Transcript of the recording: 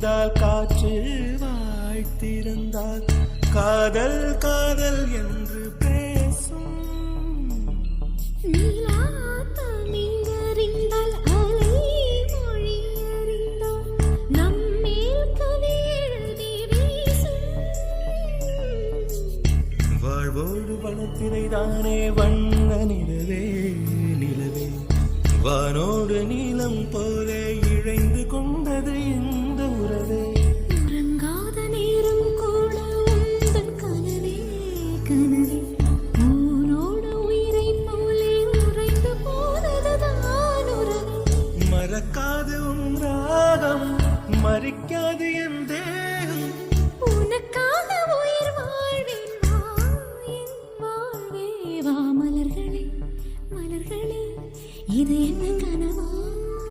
இருந்தால் காற்று வாய்த்திருந்தால் காதல் காதல் என்று பேசும். நீங்கறிந்தால் அலை மொழி அறிந்தால் நம்மேல் கவி எழுதி வீசும். வாழ்வோடு வளத்தினை தானே வண்ண நிலவே நிலவே வானோடு நீளம் போலே இழைந்து கொண்டது இந்த உறவே. உறங்காத நேரம் கூட உந்தன் கனவே கனவே ஊனோடு உயிரை போலே உறைந்து போனதுதான் உறவே. மறக்காது உன் ராகம் மறிக்காது என் தேகம். உனக்காக உயிர் வாழ்வேன் வா என் வாழ்வே வா. மலர்களே மலர்களே இது என்ன கனவா?